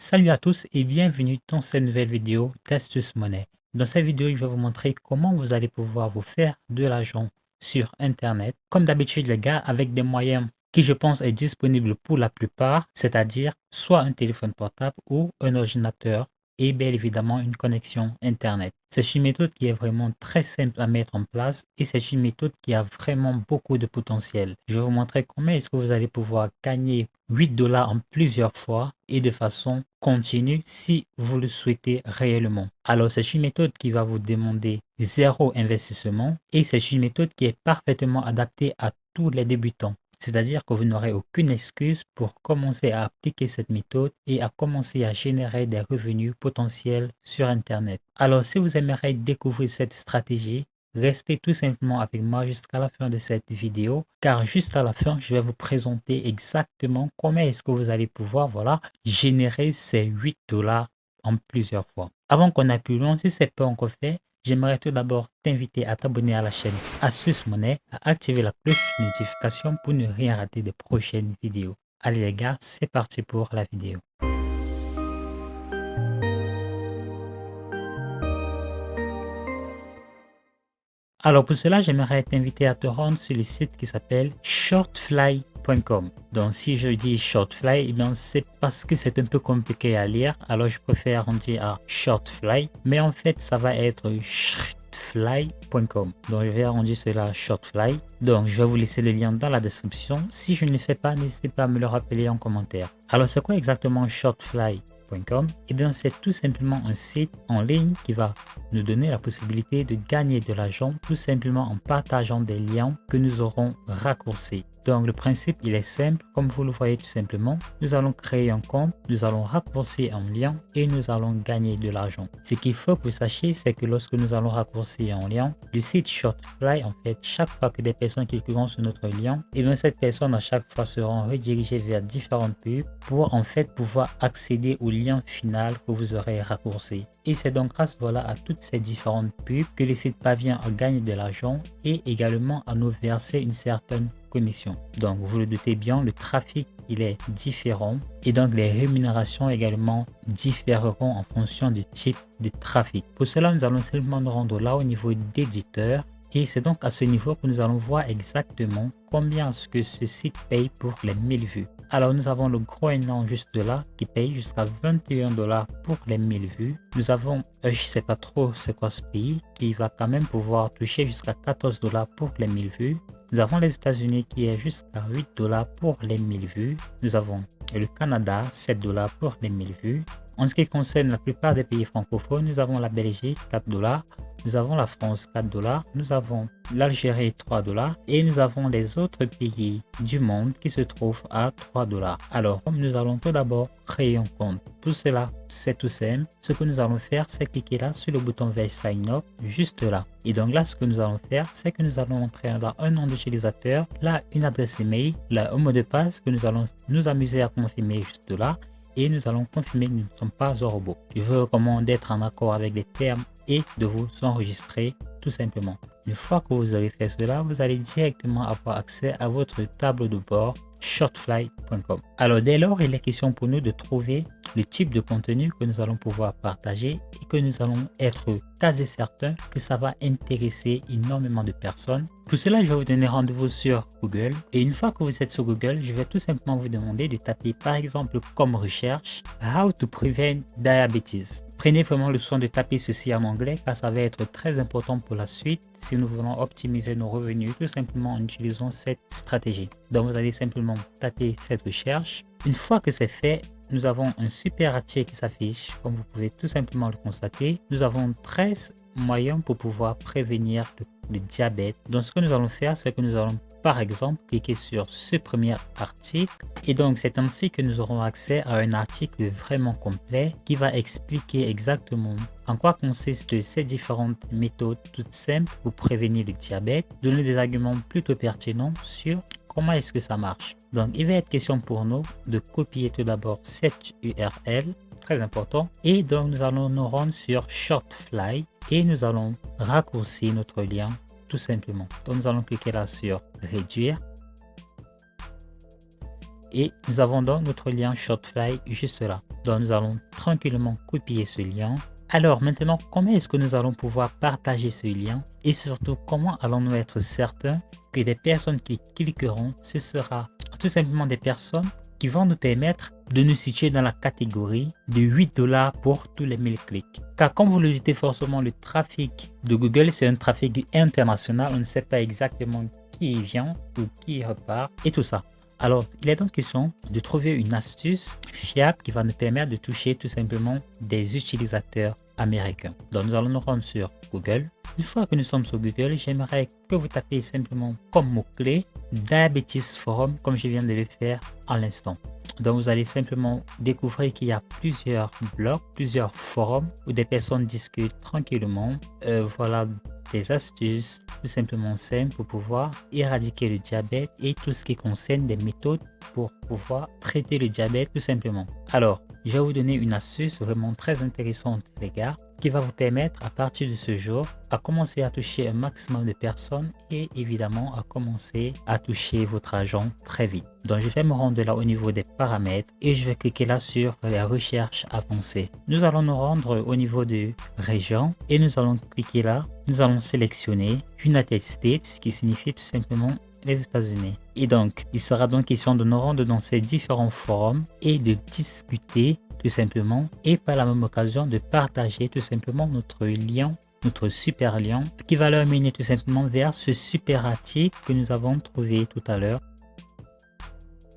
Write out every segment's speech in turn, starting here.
Salut à tous et bienvenue dans cette nouvelle vidéo d'Astuce Monnaie. Dans cette vidéo, je vais vous montrer comment vous allez pouvoir vous faire de l'argent sur Internet. Comme d'habitude les gars, avec des moyens qui je pense est disponible pour la plupart, c'est-à-dire soit un téléphone portable ou un ordinateur et bien évidemment une connexion Internet. C'est une méthode qui est vraiment très simple à mettre en place et c'est une méthode qui a vraiment beaucoup de potentiel. Je vais vous montrer comment est-ce que vous allez pouvoir gagner 8 $ en plusieurs fois et de façon continue si vous le souhaitez réellement. Alors c'est une méthode qui va vous demander zéro investissement et c'est une méthode qui est parfaitement adaptée à tous les débutants. C'est-à-dire que vous n'aurez aucune excuse pour commencer à appliquer cette méthode et à commencer à générer des revenus potentiels sur Internet. Alors, si vous aimeriez découvrir cette stratégie, restez tout simplement avec moi jusqu'à la fin de cette vidéo, car juste à la fin, je vais vous présenter exactement comment est-ce que vous allez pouvoir, générer ces 8 $ en plusieurs fois. Avant qu'on aille plus loin, si ce n'est pas encore fait, j'aimerais tout d'abord t'inviter à t'abonner à la chaîne Astuce Monnaie, à activer la cloche de notification pour ne rien rater des prochaines vidéos. Allez les gars, c'est parti pour la vidéo. Alors pour cela, j'aimerais t'inviter à te rendre sur le site qui s'appelle shortfly.com. Donc si je dis shortfly, c'est parce que c'est un peu compliqué à lire. Alors je préfère en dire à shortfly. Mais en fait, ça va être shortfly.com. Donc je vais arrondir cela à shortfly. Donc je vais vous laisser le lien dans la description. Si je ne le fais pas, n'hésitez pas à me le rappeler en commentaire. Alors c'est quoi exactement shortfly.com? C'est tout simplement un site en ligne qui va nous donner la possibilité de gagner de l'argent tout simplement en partageant des liens que nous aurons raccourcis. Donc le principe il est simple, comme vous le voyez tout simplement, nous allons créer un compte, nous allons raccourcir un lien et nous allons gagner de l'argent. Ce qu'il faut que vous sachiez, c'est que lorsque nous allons raccourcir un lien, le site Shortfly, en fait, chaque fois que des personnes cliqueront sur notre lien, cette personne à chaque fois seront redirigées vers différentes pubs pour en fait pouvoir accéder au lien final que vous aurez raccourci. Et c'est donc grâce à toutes ces différentes pubs que le site parvient à gagner de l'argent et également à nous verser une certaine commission. Donc vous le doutez bien, le trafic il est différent et donc les rémunérations également différeront en fonction du type de trafic. Pour cela, nous allons simplement nous rendre là au niveau d'éditeur. Et c'est donc à ce niveau que nous allons voir exactement combien est-ce que ce site paye pour les 1000 vues. Alors nous avons le gros énorme juste là qui paye jusqu'à 21 $ pour les 1000 vues. Nous avons, je sais pas trop c'est quoi ce pays, qui va quand même pouvoir toucher jusqu'à 14 $ pour les 1000 vues. Nous avons les États-Unis qui est jusqu'à 8 $ pour les 1000 vues. Nous avons le Canada, 7 $ pour les 1000 vues. En ce qui concerne la plupart des pays francophones, nous avons la Belgique, 4 $. Nous avons la France, 4 $. Nous avons l'Algérie, 3 $ et nous avons les autres pays du monde qui se trouvent à 3 $. Alors, nous allons tout d'abord créer un compte. Pour cela, c'est tout simple. Ce que nous allons faire, c'est cliquer là sur le bouton vert Sign Up, juste là. Et donc là, ce que nous allons faire, c'est que nous allons entrer là un nom d'utilisateur, là une adresse email, là un mot de passe que nous allons nous amuser à confirmer juste là. Et nous allons confirmer que nous ne sommes pas un robot. Je vous recommande d'être en accord avec les termes et de vous enregistrer tout simplement. Une fois que vous avez fait cela, vous allez directement avoir accès à votre tableau de bord shortfly.com. Alors dès lors, il est question pour nous de trouver le type de contenu que nous allons pouvoir partager et que nous allons être quasi certains que ça va intéresser énormément de personnes. Pour cela, je vais vous donner rendez-vous sur Google et une fois que vous êtes sur Google, je vais tout simplement vous demander de taper par exemple comme recherche How to prevent diabetes. Prenez vraiment le soin de taper ceci en anglais car ça va être très important pour la suite si nous voulons optimiser nos revenus tout simplement en utilisant cette stratégie. Donc vous allez simplement taper cette recherche. Une fois que c'est fait, nous avons un super article qui s'affiche comme vous pouvez tout simplement le constater. Nous avons 13 moyens pour pouvoir prévenir le diabète. Donc ce que nous allons faire, c'est que nous allons par exemple cliquer sur ce premier article et donc c'est ainsi que nous aurons accès à un article vraiment complet qui va expliquer exactement en quoi consistent ces différentes méthodes toutes simples pour prévenir le diabète, donner des arguments plutôt pertinents sur comment est-ce que ça marche. Donc il va être question pour nous de copier tout d'abord cette URL, très important, et donc nous allons nous rendre sur Shortfly et nous allons raccourcir notre lien tout simplement. Donc nous allons cliquer là sur réduire et nous avons donc notre lien Shortfly juste là. Donc nous allons tranquillement copier ce lien. Alors maintenant, comment est-ce que nous allons pouvoir partager ce lien et surtout comment allons-nous être certains que les personnes qui cliqueront, ce sera tout simplement des personnes qui vont nous permettre de nous situer dans la catégorie de 8 $ pour tous les 1000 clics. Car comme vous le dites forcément, le trafic de Google, c'est un trafic international. On ne sait pas exactement qui y vient ou qui y repart et tout ça. Alors, il est donc question de trouver une astuce fiable qui va nous permettre de toucher tout simplement des utilisateurs américains. Donc, nous allons nous rendre sur Google. Une fois que nous sommes sur Google, j'aimerais que vous tapez simplement comme mot-clé Diabetes Forum, comme je viens de le faire à l'instant. Donc, vous allez simplement découvrir qu'il y a plusieurs blogs, plusieurs forums où des personnes discutent tranquillement. Voilà des astuces tout simplement simples pour pouvoir éradiquer le diabète et tout ce qui concerne des méthodes pour pouvoir traiter le diabète tout simplement. Alors, je vais vous donner une astuce vraiment très intéressante les gars, qui va vous permettre à partir de ce jour à commencer à toucher un maximum de personnes et évidemment à commencer à toucher votre argent très vite. Donc je vais me rendre là au niveau des paramètres et je vais cliquer là sur les recherches avancées. Nous allons nous rendre au niveau de région et nous allons cliquer là. Nous allons sélectionner United States qui signifie tout simplement les États-Unis. Et donc, il sera donc question de nous rendre dans ces différents forums et de discuter tout simplement et par la même occasion de partager tout simplement notre lien, notre super lien qui va leur mener tout simplement vers ce super article que nous avons trouvé tout à l'heure.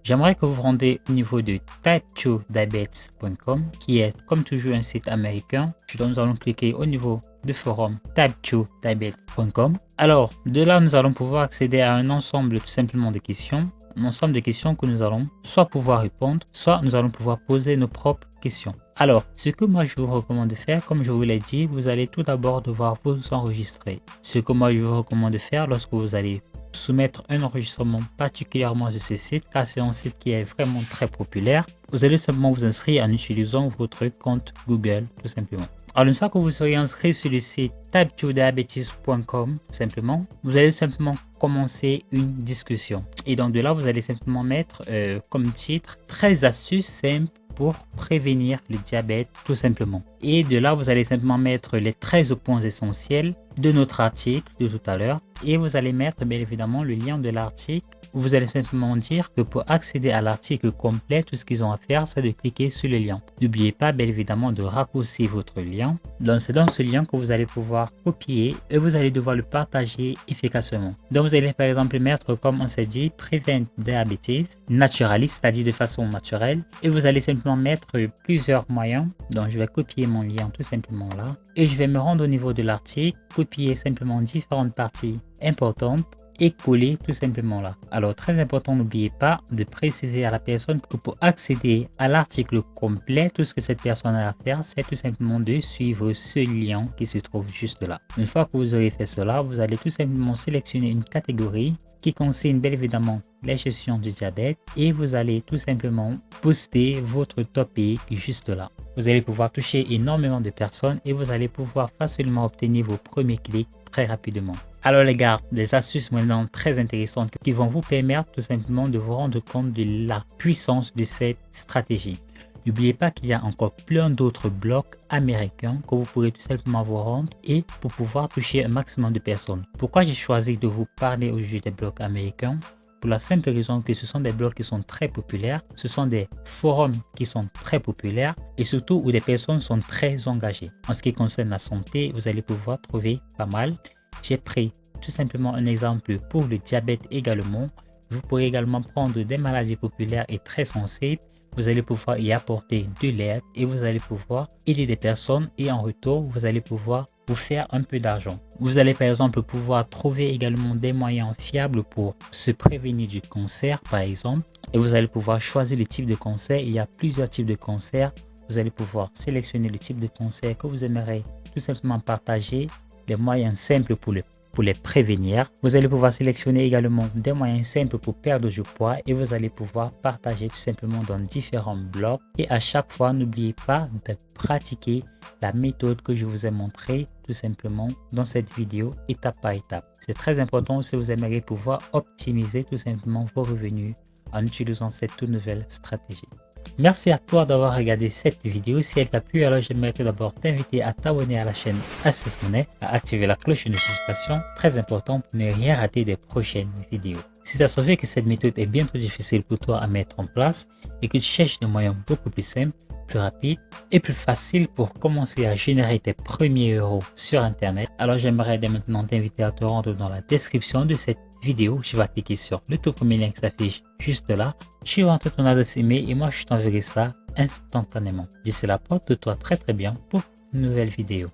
J'aimerais que vous vous rendez au niveau de type2diabetes.com qui est comme toujours un site américain. Donc nous allons cliquer au niveau du forum type2diabetes.com. Alors de là nous allons pouvoir accéder à un ensemble tout simplement de questions. Un ensemble de questions que nous allons soit pouvoir répondre, soit nous allons pouvoir poser nos propres questions. Alors, ce que moi je vous recommande de faire, comme je vous l'ai dit, vous allez tout d'abord devoir vous enregistrer. Ce que moi je vous recommande de faire lorsque vous allez soumettre un enregistrement particulièrement sur ce site, car c'est un site qui est vraiment très populaire, vous allez simplement vous inscrire en utilisant votre compte Google tout simplement. Alors une fois que vous serez inscrit sur le site type2diabetes.com tout simplement, vous allez simplement commencer une discussion et donc de là vous allez simplement mettre comme titre 13 astuces simples pour prévenir le diabète tout simplement. Et de là, vous allez simplement mettre les 13 points essentiels de notre article de tout à l'heure et vous allez mettre bien évidemment le lien de l'article. Vous allez simplement dire que pour accéder à l'article complet, tout ce qu'ils ont à faire, c'est de cliquer sur le lien. N'oubliez pas bien évidemment de raccourcir votre lien. Donc c'est dans ce lien que vous allez pouvoir copier et vous allez devoir le partager efficacement. Donc vous allez par exemple mettre, comme on s'est dit, Prevent Diabetes Naturally, c'est-à-dire de façon naturelle. Et vous allez simplement mettre plusieurs moyens. Donc je vais copier mon lien tout simplement là. Et je vais me rendre au niveau de l'article, copier simplement différentes parties importantes et coller tout simplement là. Alors très important, n'oubliez pas de préciser à la personne que pour accéder à l'article complet, tout ce que cette personne a à faire, c'est tout simplement de suivre ce lien qui se trouve juste là. Une fois que vous aurez fait cela, vous allez tout simplement sélectionner une catégorie qui concerne bien évidemment la gestion du diabète et vous allez tout simplement poster votre topic juste là. Vous allez pouvoir toucher énormément de personnes et vous allez pouvoir facilement obtenir vos premiers clics très rapidement. Alors les gars, des astuces maintenant très intéressantes qui vont vous permettre tout simplement de vous rendre compte de la puissance de cette stratégie. N'oubliez pas qu'il y a encore plein d'autres blogs américains que vous pourrez tout simplement vous rendre et pour pouvoir toucher un maximum de personnes. Pourquoi j'ai choisi de vous parler aujourd'hui des blogs américains? Pour la simple raison que ce sont des blogs qui sont très populaires, ce sont des forums qui sont très populaires et surtout où des personnes sont très engagées. En ce qui concerne la santé, vous allez pouvoir trouver pas mal. J'ai pris tout simplement un exemple pour le diabète également. Vous pourrez également prendre des maladies populaires et très sensibles. Vous allez pouvoir y apporter de l'aide et vous allez pouvoir aider des personnes et en retour, vous allez pouvoir vous faire un peu d'argent. Vous allez par exemple pouvoir trouver également des moyens fiables pour se prévenir du cancer par exemple et vous allez pouvoir choisir le type de cancer. Il y a plusieurs types de cancer. Vous allez pouvoir sélectionner le type de cancer que vous aimeriez tout simplement partager, des moyens simples pour les prévenir. Vous allez pouvoir sélectionner également des moyens simples pour perdre du poids et vous allez pouvoir partager tout simplement dans différents blogs. Et à chaque fois, n'oubliez pas de pratiquer la méthode que je vous ai montrée tout simplement dans cette vidéo étape par étape. C'est très important si vous aimeriez pouvoir optimiser tout simplement vos revenus en utilisant cette toute nouvelle stratégie. Merci à toi d'avoir regardé cette vidéo. Si elle t'a plu, alors j'aimerais tout d'abord t'inviter à t'abonner à la chaîne Astuces Monnaie, à activer la cloche de notification, très important pour ne rien rater des prochaines vidéos. Si tu as trouvé que cette méthode est bien trop difficile pour toi à mettre en place et que tu cherches des moyens beaucoup plus simples, plus rapides et plus faciles pour commencer à générer tes premiers euros sur Internet, alors j'aimerais dès maintenant t'inviter à te rendre dans la description de cette vidéo. Tu vas cliquer sur le tout premier lien qui s'affiche juste là. Tu vas entrer ton adresse email et moi je t'enverrai ça instantanément. D'ici là, porte-toi très bien pour une nouvelle vidéo.